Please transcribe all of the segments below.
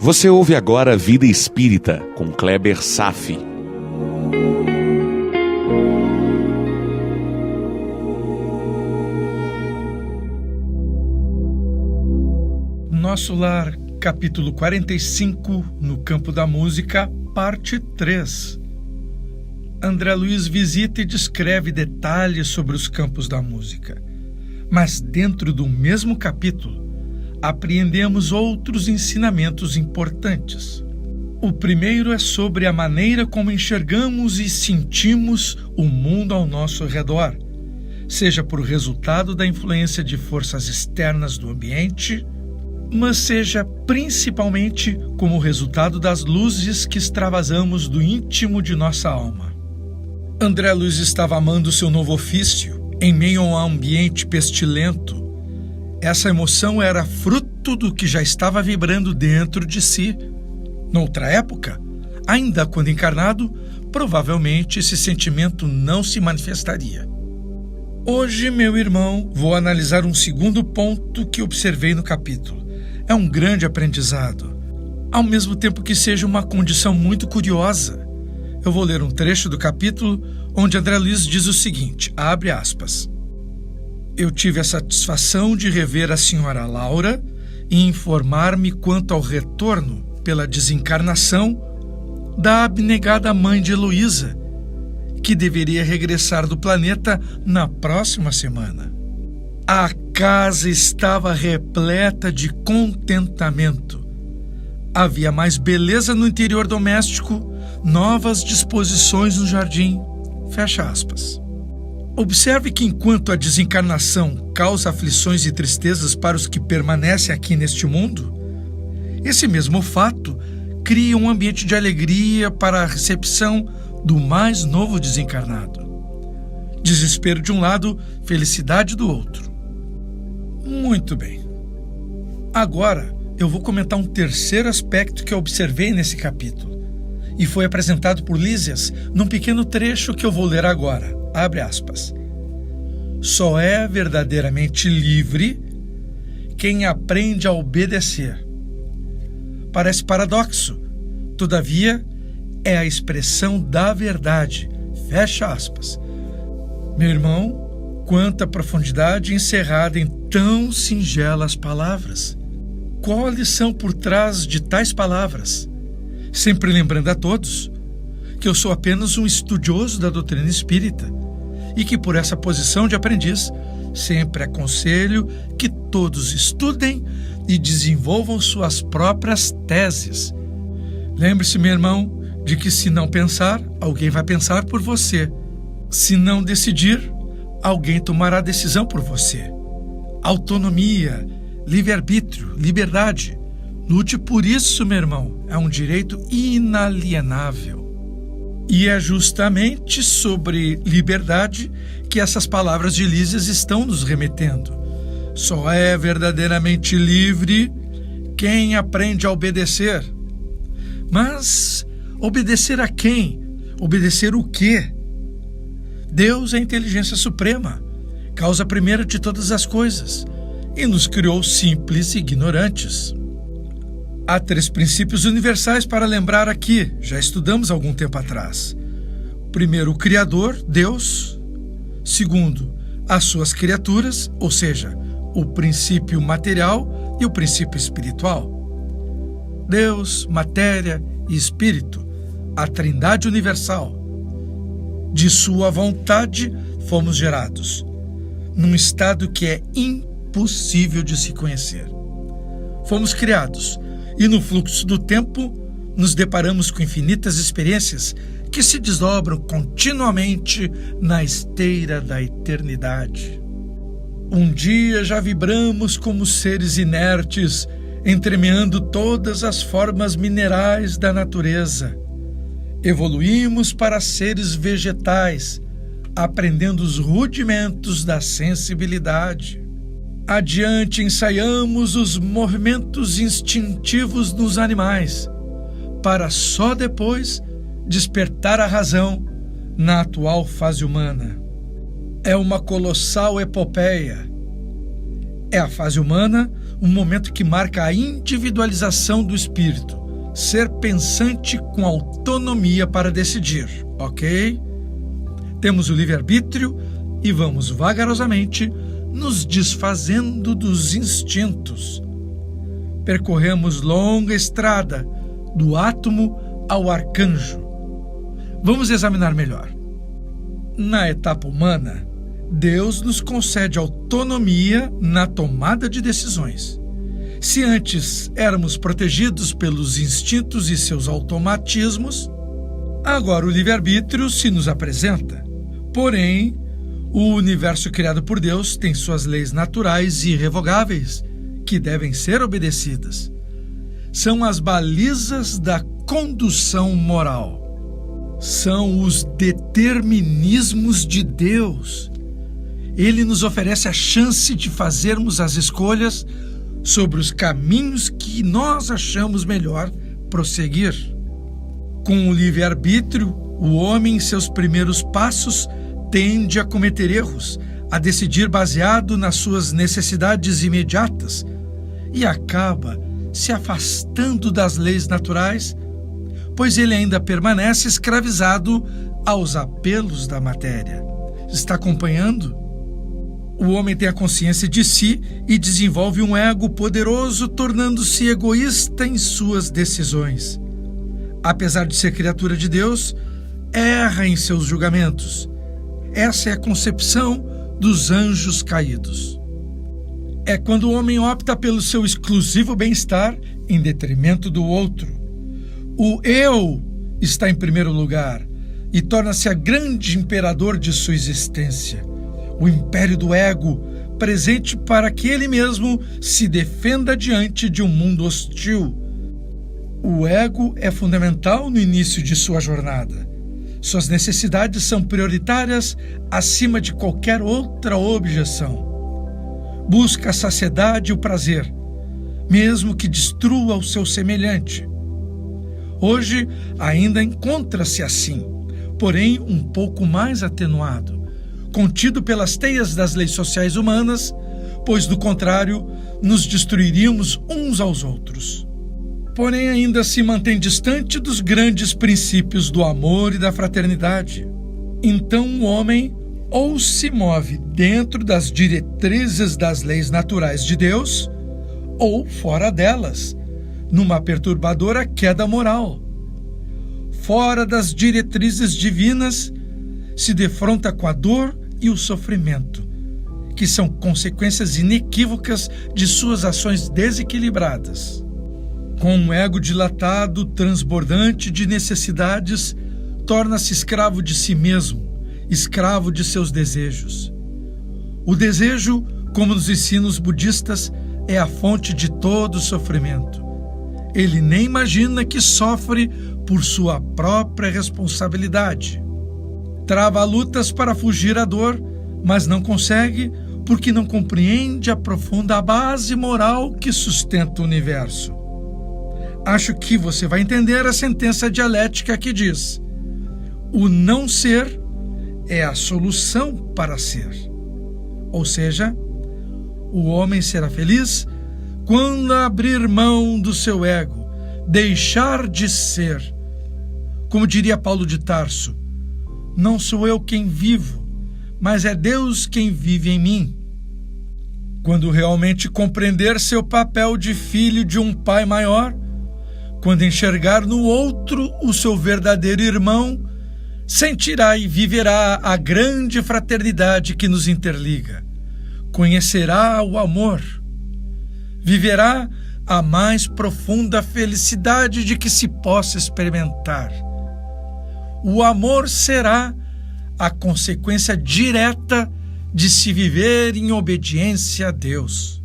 Você ouve agora Vida Espírita, com Kleber Safi. Nosso Lar, capítulo 45, no campo da música, parte 3. André Luiz visita e descreve detalhes sobre os campos da música. Mas dentro do mesmo capítulo, apreendemos outros ensinamentos importantes. O primeiro é sobre a maneira como enxergamos e sentimos o mundo ao nosso redor, seja por resultado da influência de forças externas do ambiente, mas seja principalmente como resultado das luzes que extravasamos do íntimo de nossa alma. André Luiz estava amando seu novo ofício em meio a um ambiente pestilento. Essa emoção era fruto do que já estava vibrando dentro de si. Noutra época, ainda quando encarnado, provavelmente esse sentimento não se manifestaria. Hoje, meu irmão, vou analisar um segundo ponto que observei no capítulo. É um grande aprendizado, ao mesmo tempo que seja uma condição muito curiosa. Eu vou ler um trecho do capítulo onde André Luiz diz o seguinte, abre aspas: Eu tive a satisfação de rever a senhora Laura e informar-me quanto ao retorno, pela desencarnação, da abnegada mãe de Heloísa, que deveria regressar do planeta na próxima semana. A casa estava repleta de contentamento. Havia mais beleza no interior doméstico, novas disposições no jardim. Fecha aspas. Observe que enquanto a desencarnação causa aflições e tristezas para os que permanecem aqui neste mundo, esse mesmo fato cria um ambiente de alegria para a recepção do mais novo desencarnado. Desespero de um lado, felicidade do outro. Muito bem. Agora eu vou comentar um terceiro aspecto que eu observei nesse capítulo e foi apresentado por Lísias num pequeno trecho que eu vou ler agora. Abre aspas. Só é verdadeiramente livre quem aprende a obedecer. Parece paradoxo, todavia é a expressão da verdade. Fecha aspas. Meu irmão, quanta profundidade encerrada em tão singelas palavras. Qual a lição por trás de tais palavras? Sempre lembrando a todos que eu sou apenas um estudioso da doutrina espírita e que por essa posição de aprendiz sempre aconselho que todos estudem e desenvolvam suas próprias teses. Lembre-se, meu irmão, de que se não pensar, alguém vai pensar por você. Se não decidir, alguém tomará a decisão por você. Autonomia, livre-arbítrio, liberdade. Lute por isso, meu irmão. É um direito inalienável. E é justamente sobre liberdade que essas palavras de Lísias estão nos remetendo. Só é verdadeiramente livre quem aprende a obedecer. Mas obedecer a quem? Obedecer o quê? Deus é a inteligência suprema, causa primeira de todas as coisas, e nos criou simples e ignorantes. Há 3 princípios universais para lembrar aqui, já estudamos há algum tempo atrás. Primeiro, o Criador, Deus. Segundo, as suas criaturas, ou seja, o princípio material e o princípio espiritual. Deus, matéria e espírito, a Trindade universal. De sua vontade fomos gerados, num estado que é impossível de se conhecer. Fomos criados e no fluxo do tempo nos deparamos com infinitas experiências que se desdobram continuamente na esteira da eternidade. Um dia já vibramos como seres inertes, entremeando todas as formas minerais da natureza. Evoluímos para seres vegetais, aprendendo os rudimentos da sensibilidade. Adiante ensaiamos os movimentos instintivos dos animais, para só depois despertar a razão na atual fase humana. É uma colossal epopeia. É a fase humana, um momento que marca a individualização do espírito, ser pensante com autonomia para decidir, ok? Temos o livre-arbítrio e vamos vagarosamente nos desfazendo dos instintos. Percorremos longa estrada, do átomo ao arcanjo. Vamos examinar melhor. Na etapa humana, Deus nos concede autonomia na tomada de decisões. Se antes éramos protegidos pelos instintos e seus automatismos, agora o livre-arbítrio se nos apresenta. Porém, o universo criado por Deus tem suas leis naturais e irrevogáveis, que devem ser obedecidas. São as balizas da condução moral. São os determinismos de Deus. Ele nos oferece a chance de fazermos as escolhas sobre os caminhos que nós achamos melhor prosseguir. Com o livre-arbítrio, o homem, em seus primeiros passos, tende a cometer erros, a decidir baseado nas suas necessidades imediatas e acaba se afastando das leis naturais, pois ele ainda permanece escravizado aos apelos da matéria. Está acompanhando? O homem tem a consciência de si e desenvolve um ego poderoso, tornando-se egoísta em suas decisões. Apesar de ser criatura de Deus, erra em seus julgamentos. Essa é a concepção dos anjos caídos. É quando o homem opta pelo seu exclusivo bem-estar em detrimento do outro. O eu está em primeiro lugar e torna-se a grande imperador de sua existência. O império do ego, presente para que ele mesmo se defenda diante de um mundo hostil. O ego é fundamental no início de sua jornada. Suas necessidades são prioritárias acima de qualquer outra objeção. Busca a saciedade e o prazer, mesmo que destrua o seu semelhante. Hoje ainda encontra-se assim, porém um pouco mais atenuado, contido pelas teias das leis sociais humanas, pois do contrário nos destruiríamos uns aos outros. Porém ainda se mantém distante dos grandes princípios do amor e da fraternidade. Então o homem ou se move dentro das diretrizes das leis naturais de Deus, ou fora delas, numa perturbadora queda moral. Fora das diretrizes divinas, se defronta com a dor e o sofrimento, que são consequências inequívocas de suas ações desequilibradas. Com um ego dilatado, transbordante de necessidades, torna-se escravo de si mesmo, escravo de seus desejos. O desejo, como nos ensinam os budistas, é a fonte de todo sofrimento. Ele nem imagina que sofre por sua própria responsabilidade. Trava lutas para fugir à dor, mas não consegue porque não compreende a profunda base moral que sustenta o universo. Acho que você vai entender a sentença dialética que diz: o não ser é a solução para ser. Ou seja, o homem será feliz quando abrir mão do seu ego, deixar de ser. Como diria Paulo de Tarso, não sou eu quem vivo, mas é Deus quem vive em mim. Quando realmente compreender seu papel de filho de um pai maior, quando enxergar no outro o seu verdadeiro irmão, sentirá e viverá a grande fraternidade que nos interliga. Conhecerá o amor. Viverá a mais profunda felicidade de que se possa experimentar. O amor será a consequência direta de se viver em obediência a Deus.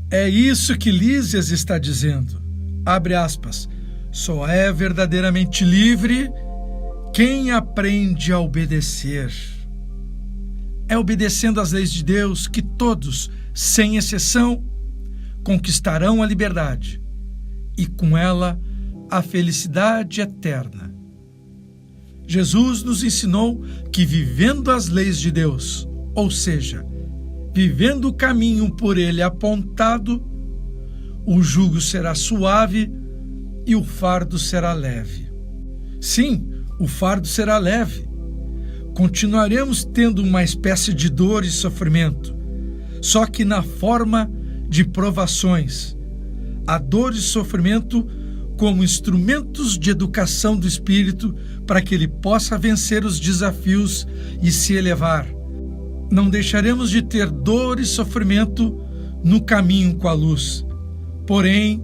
É isso que Lísias está dizendo. Abre aspas, só é verdadeiramente livre quem aprende a obedecer. É obedecendo às leis de Deus que todos, sem exceção, conquistarão a liberdade e com ela a felicidade eterna. Jesus nos ensinou que vivendo as leis de Deus, ou seja, vivendo o caminho por ele apontado, o jugo será suave e o fardo será leve. Sim, o fardo será leve. Continuaremos tendo uma espécie de dor e sofrimento, só que na forma de provações. A dor e sofrimento como instrumentos de educação do espírito para que ele possa vencer os desafios e se elevar. Não deixaremos de ter dor e sofrimento no caminho com a luz. Porém,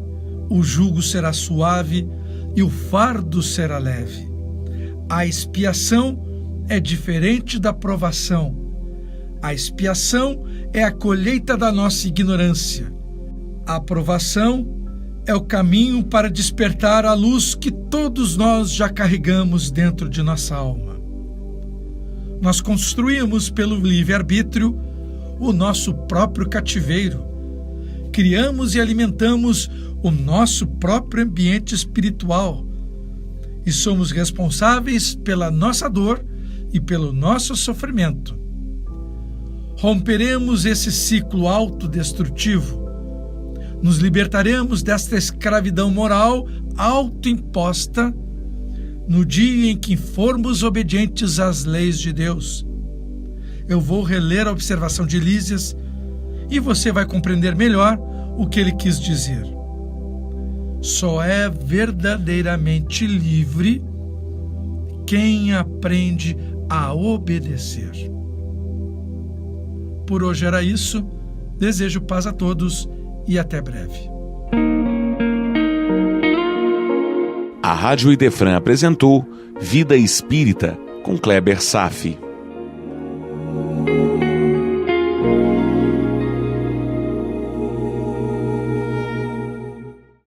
o jugo será suave e o fardo será leve. A expiação é diferente da provação. A expiação é a colheita da nossa ignorância. A provação é o caminho para despertar a luz que todos nós já carregamos dentro de nossa alma. Nós construímos pelo livre-arbítrio o nosso próprio cativeiro. Criamos e alimentamos o nosso próprio ambiente espiritual e somos responsáveis pela nossa dor e pelo nosso sofrimento. Romperemos esse ciclo autodestrutivo. Nos libertaremos desta escravidão moral autoimposta no dia em que formos obedientes às leis de Deus. Eu vou reler a observação de Lísias e você vai compreender melhor o que ele quis dizer. Só é verdadeiramente livre quem aprende a obedecer. Por hoje era isso. Desejo paz a todos e até breve. A Rádio Idefran apresentou Vida Espírita, com Kleber Safi.